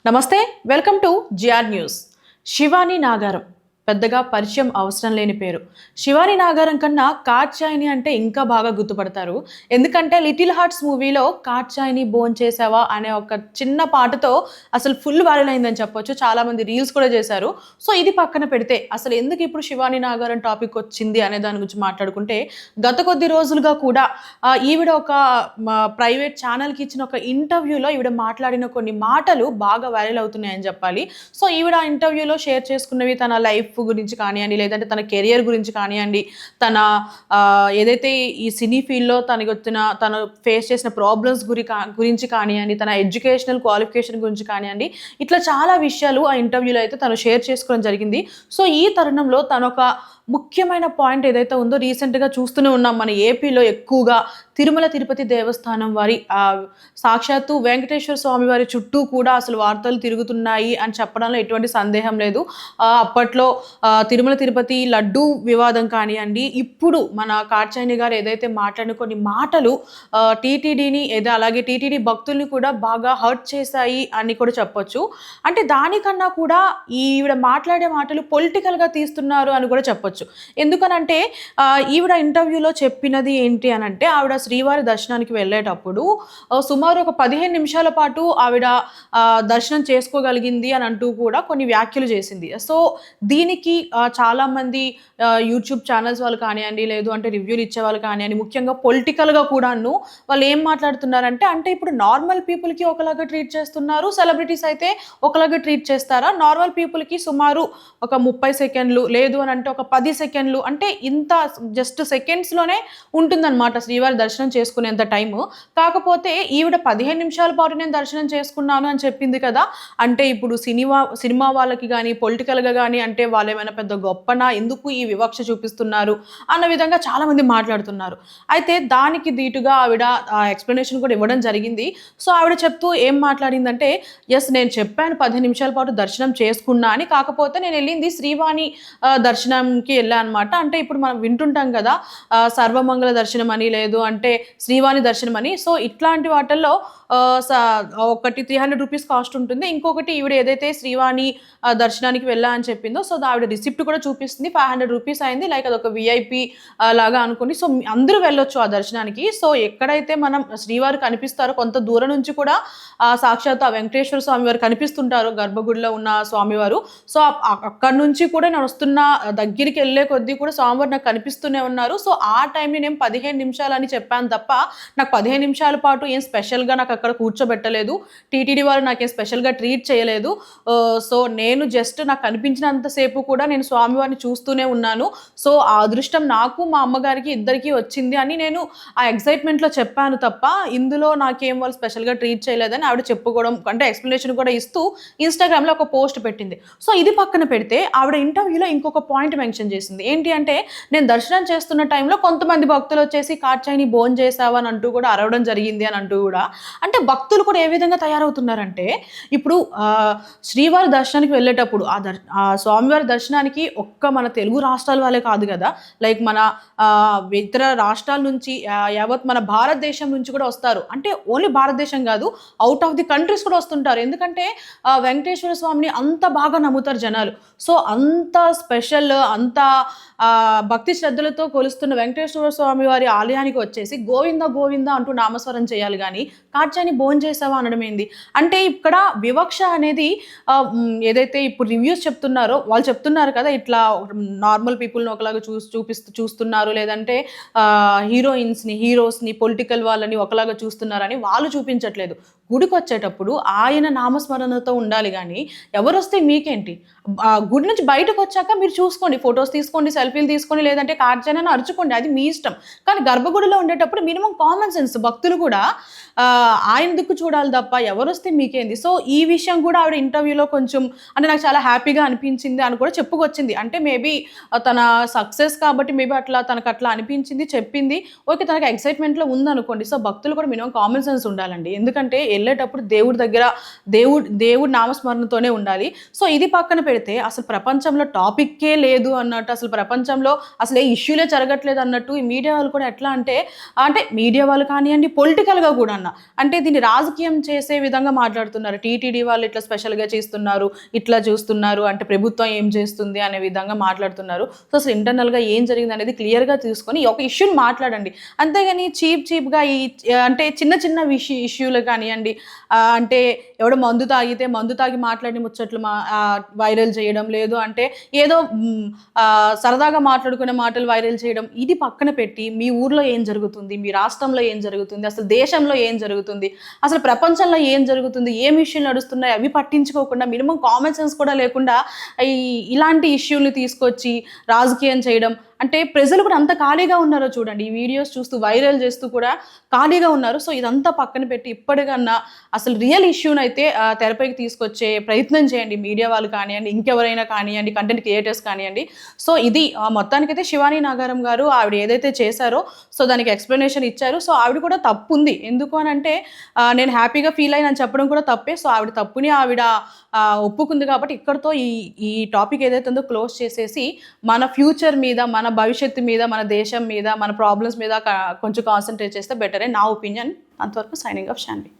నమస్తే, welcome to G R news. Shivani Nagaram పెద్దగా పరిచయం అవసరం లేని పేరు. శివాని నాగారం కన్నా కాత్యాయని అంటే ఇంకా బాగా గుర్తుపడతారు. ఎందుకంటే 'లిటిల్ హార్ట్స్' మూవీలో కాత్యాయని భోంచేసావా అనే ఒక చిన్న పాటతో అసలు ఫుల్ వైరల్ అయిందని చెప్పొచ్చు. చాలామంది రీల్స్ కూడా చేశారు. సో ఇది పక్కన పెడితే అసలు ఎందుకు ఇప్పుడు శివాని నాగారం టాపిక్ వచ్చింది అనే దాని గురించి మాట్లాడుకుంటే, గత కొద్ది రోజులుగా కూడా ఈవిడ ఒక ప్రైవేట్ ఛానల్‌కి ఇచ్చిన ఒక ఇంటర్వ్యూలో ఈవిడ మాట్లాడిన కొన్ని మాటలు బాగా వైరల్ అవుతున్నాయని చెప్పాలి. సో ఈవిడ ఇంటర్వ్యూలో షేర్ చేసుకున్నవి తన లైఫ్ గురించి కానివ్వండి, లేదంటే తన కెరియర్ గురించి కానివ్వండి, తన ఏదైతే ఈ సినీ ఫీల్డ్‌లో తను ఫేస్ చేసిన ప్రాబ్లమ్స్ గురించి కానివ్వండి, తన ఎడ్యుకేషనల్ క్వాలిఫికేషన్ గురించి కానివ్వండి, ఇట్లా చాలా విషయాలు ఆ ఇంటర్వ్యూలో అయితే తను షేర్ చేసుకోవడం జరిగింది. సో ఈ తరుణంలో తనొక ముఖ్యమైన పాయింట్ ఏదైతే ఉందో రీసెంట్‌గా చూస్తూనే ఉన్నాం మన ఏపీలో ఎక్కువగా తిరుమల తిరుపతి దేవస్థానం వారి సాక్షాత్తు వెంకటేశ్వర స్వామి వారి చుట్టూ కూడా అసలు వార్తలు తిరుగుతున్నాయి అని చెప్పడంలో ఎటువంటి సందేహం లేదు. అప్పట్లో తిరుమల తిరుపతి లడ్డూ వివాదం కానివ్వండి, ఇప్పుడు మన కాత్యాయని గారు ఏదైతే మాట్లాడిన కొన్ని మాటలు టీటీడీని అలాగే టీటీడీ భక్తుల్ని కూడా బాగా హర్ట్ చేశాయి అని కూడా చెప్పొచ్చు. అంటే దానికన్నా కూడా ఈవిడ మాట్లాడే మాటలు పొలిటికల్‌గా తీస్తున్నారు అని కూడా చెప్పొచ్చు. ఎందుకనంటే ఈవిడ ఇంటర్వ్యూలో చెప్పినది ఏంటి అనంటే, ఆవిడ శ్రీవారి దర్శనానికి వెళ్ళేటప్పుడు సుమారు ఒక 15 నిమిషాల పాటు ఆవిడ దర్శనం చేసుకోగలిగింది అని అంటూ కూడా కొన్ని వ్యాఖ్యలు చేసింది. సో దీనికి చాలామంది యూట్యూబ్ ఛానల్స్ వాళ్ళు కానివ్వండి, లేదు అంటే రివ్యూలు ఇచ్చేవాళ్ళు కానివ్వండి, ముఖ్యంగా పొలిటికల్‌గా కూడాను వాళ్ళు ఏం మాట్లాడుతున్నారంటే, అంటే ఇప్పుడు నార్మల్ పీపుల్‌కి ఒకలాగా ట్రీట్ చేస్తున్నారు, సెలబ్రిటీస్ అయితే ఒకలాగా ట్రీట్ చేస్తారా? నార్మల్ పీపుల్‌కి సుమారు ఒక 30 సెకండ్లు, లేదు అని అంటే ఒక 10 సెకండ్లు, అంటే ఇంత జస్ట్ సెకండ్స్‌లోనే ఉంటుందన్నమాట శ్రీవారి దర్శనం చేసుకునేంత టైము. కాకపోతే ఈవిడ 15 నిమిషాల పాటు నేను దర్శనం చేసుకున్నాను అని చెప్పింది కదా! అంటే ఇప్పుడు సినిమా వాళ్ళకి గాని, పొలిటికల్‌గా గాని అంటే వాళ్ళేమైనా పెద్ద గొప్పనా? ఎందుకు ఈ వివక్ష చూపిస్తున్నారు? అన్న విధంగా చాలామంది మాట్లాడుతున్నారు. అయితే దానికి దీటుగా ఆవిడ ఎక్స్‌ప్లనేషన్ కూడా ఇవ్వడం జరిగింది. సో ఆవిడ చెప్తూ ఏం మాట్లాడిందంటే, యెస్, నేను చెప్పాను 15 నిమిషాల పాటు దర్శనం చేసుకున్నా అని. కాకపోతే నేనెళ్ళింది శ్రీవాణి దర్శనంకి వెళ్ళా అనమాట. అంటే ఇప్పుడు మనం వింటుంటాం కదా, సర్వమంగళ దర్శనం అని, లేదు అంటే శ్రీవాణి దర్శనం అని. సో ఇట్లాంటి వాటిల్లో ఒకటి 300 రూపీస్ కాస్ట్ ఉంటుంది. ఇంకొకటి ఈవిడ ఏదైతే శ్రీవాణి దర్శనానికి వెళ్ళా అని చెప్పిందో, సో ఆవిడ రిసిప్ట్ కూడా చూపిస్తుంది. 500 రూపీస్ అయింది. లైక్ అదొక వీఐపీ లాగా అనుకోండి. సో అందరూ వెళ్ళొచ్చు ఆ దర్శనానికి. సో ఎక్కడైతే మనం శ్రీవారు కనిపిస్తారో కొంత దూరం నుంచి కూడా సాక్షాత్ ఆ వెంకటేశ్వర స్వామి వారు కనిపిస్తుంటారు, గర్భగుడిలో ఉన్న స్వామివారు. సో అక్కడి నుంచి కూడా నేను వస్తున్న దగ్గరికి వెళ్ళే కొద్దీ కూడా స్వామివారు నాకు కనిపిస్తూనే ఉన్నారు. సో ఆ టైంని నేను 15 నిమిషాలని చెప్పాను తప్ప, నాకు 15 నిమిషాల పాటు ఏం స్పెషల్‌గా నాకు అక్కడ కూర్చోబెట్టలేదు. టీటీడీ వారు నాకేం స్పెషల్‌గా ట్రీట్ చేయలేదు. సో నేను జస్ట్ నాకు కనిపించినంత సేపు కూడా నేను స్వామివారిని చూస్తూనే ఉన్నాను. సో ఆ అదృష్టం నాకు, మా అమ్మగారికి ఇద్దరికీ వచ్చింది అని నేను ఆ ఎక్సైట్‌మెంట్‌లో చెప్పాను తప్ప, ఇందులో నాకేం వాళ్ళు స్పెషల్‌గా ట్రీట్ చేయలేదని ఆవిడ చెప్పుకోవడం, అంటే ఎక్స్‌ప్లనేషన్ కూడా ఇస్తూ ఇన్‌స్టాగ్రామ్‌లో ఒక పోస్ట్ పెట్టింది. సో ఇది పక్కన పెడితే ఆవిడ ఇంటర్వ్యూలో ఇంకొక పాయింట్ మెన్షన్ చేసింది. ఏంటి అంటే, నేను దర్శనం చేస్తున్న టైంలో కొంతమంది భక్తులు వచ్చేసి కాత్యాయని భోంచేసావా అని అంటూ కూడా అరవడం జరిగింది అని అంటూ కూడా, అంటే భక్తులు కూడా ఏ విధంగా తయారవుతున్నారంటే, ఇప్పుడు శ్రీవారి దర్శనానికి వెళ్ళేటప్పుడు ఆ స్వామివారి దర్శనానికి ఒక్క మన తెలుగు రాష్ట్రాల వాళ్ళే కాదు కదా, లైక్ మన ఇతర రాష్ట్రాల నుంచి యావత్ మన భారతదేశం నుంచి కూడా వస్తారు. అంటే ఓన్లీ భారతదేశం కాదు, అవుట్ ఆఫ్ ది కంట్రీస్ కూడా వస్తుంటారు. ఎందుకంటే వెంకటేశ్వర స్వామిని అంత బాగా నమ్ముతారు జనాలు. సో అంత స్పెషల్, అంత భక్తి శ్రద్ధలతో కొలుస్తున్న వెంకటేశ్వర స్వామి వారి ఆలయానికి వచ్చేసి గోవింద గోవింద అంటూ నామస్వరం చేయాలి గానీ కాత్యాయని భోంచేసావా అనడం ఏంది? అంటే ఇక్కడ వివక్ష అనేది ఏదైతే ఇప్పుడు రివ్యూస్ చెప్తున్నారో వాళ్ళు చెప్తున్నారు కదా, ఇట్లా నార్మల్ పీపుల్‌ని ఒకలాగా చూస్తున్నారు, లేదంటే హీరోయిన్స్‌ని, హీరోస్‌ని, పొలిటికల్ వాళ్ళని ఒకలాగా చూస్తున్నారని వాళ్ళు చూపించట్లేదు. గుడికొచ్చేటప్పుడు ఆయన నామస్మరణతో ఉండాలి గానీ, ఎవరొస్తే మీకేంటి? గుడి నుంచి బయటకొచ్చాక మీరు చూసుకోండి, ఫోటోస్ తీసుకోండి, సెల్ఫీలు తీసుకోండి, లేదంటే కాత్యాయని అని అరుచుకోండి, అది మీ ఇష్టం. కానీ గర్భగుడిలో ఉండేటప్పుడు మినిమమ్ కామన్ సెన్స్ భక్తులు కూడా ఆయన దిక్కు చూడాలి తప్ప ఎవరొస్తే మీకేంది? సో ఈ విషయం కూడా ఆవిడ ఇంటర్వ్యూలో కొంచెం, అంటే నాకు చాలా హ్యాపీగా అనిపించింది అని కూడా చెప్పుకొచ్చింది. అంటే మేబీ తన సక్సెస్ కాబట్టి మేబీ తనకట్లా అనిపించింది, చెప్పింది. ఓకే, తనకి ఎక్సైట్‌మెంట్‌లో ఉందనుకోండి. సో భక్తులు కూడా మినిమమ్ కామన్ సెన్స్ ఉండాలండి. ఎందుకంటే వెళ్ళేటప్పుడు దేవుడి నామస్మరణతోనే ఉండాలి. సో ఇది పక్కన పెడితే అసలు ప్రపంచంలో టాపిక్కే లేదు అన్నట్టు, అసలు ప్రపంచంలో అసలు ఏ ఇష్యూలే జరగట్లేదు అన్నట్టు ఈ మీడియా వాళ్ళు కూడా ఎట్లా అంటే మీడియా వాళ్ళు కానివ్వండి, పొలిటికల్గా కూడా అంటే దీన్ని రాజకీయం చేసే విధంగా మాట్లాడుతున్నారు. టీటీడీ వాళ్ళు ఇట్లా స్పెషల్గా చేస్తున్నారు, ఇట్లా చూస్తున్నారు, అంటే ప్రభుత్వం ఏం చేస్తుంది అనే విధంగా మాట్లాడుతున్నారు. సో అసలు ఇంటర్నల్గా ఏం జరిగింది అనేది క్లియర్గా తీసుకొని ఒక ఇష్యూని మాట్లాడండి. అంతేగాని చీప్గా ఈ అంటే చిన్న చిన్న ఇష్యూలు కానివ్వండి, అంటే ఎవడో మందు తాగి మాట్లాడి ముచ్చట్లు వైరల్ చేయడం, లేదు అంటే ఏదో సరదాగా మాట్లాడుకునే మాటలు వైరల్ చేయడం, ఇది పక్కన పెట్టి మీ ఊర్లో ఏం జరుగుతుంది, మీ రాష్ట్రంలో ఏం జరుగుతుంది, అసలు దేశంలో ఏం జరుగుతుంది, అసలు ప్రపంచంలో ఏం జరుగుతుంది, ఏం ఇష్యూలు నడుస్తున్నాయి అవి పట్టించుకోకుండా, మినిమం కామన్ సెన్స్ కూడా లేకుండా ఇలాంటి ఇష్యూలు తీసుకొచ్చి రాజకీయం చేయడం, అంటే ప్రజలు కూడా అంత ఖాళీగా ఉన్నారో చూడండి. ఈ వీడియోస్ చూస్తూ వైరల్ చేస్తూ కూడా ఖాళీగా ఉన్నారు. సో ఇదంతా పక్కన పెట్టి ఇప్పటికన్నా అసలు రియల్ ఇష్యూని అయితే తెరపైకి తీసుకొచ్చే ప్రయత్నం చేయండి. మీడియా వాళ్ళు కానివ్వండి, ఇంకెవరైనా కానివ్వండి, కంటెంట్ క్రియేటర్స్ కానివ్వండి. సో ఇది మొత్తానికైతే శివాని నాగారం గారు ఆవిడ ఏదైతే చేశారో సో దానికి ఎక్స్ప్లెనేషన్ ఇచ్చారు. సో ఆవిడ కూడా తప్పు ఉంది. ఎందుకు అని అంటే నేను హ్యాపీగా ఫీల్ అయినని చెప్పడం కూడా తప్పే. సో ఆవిడ తప్పుని ఆవిడ ఒప్పుకుంది కాబట్టి ఇక్కడితో ఈ టాపిక్ ఏదైతే ఉందో క్లోజ్ చేసేసి మన ఫ్యూచర్ మీద, మన భవిష్యత్తు మీద, మన దేశం మీద, మన ప్రాబ్లమ్స్ మీద కొంచెం కాన్సన్ట్రేట్ చేస్తే బెటర్ అని నా ఒపీనియన్. అంతవరకు సైనింగ్ ఆఫ్ శాన్వి.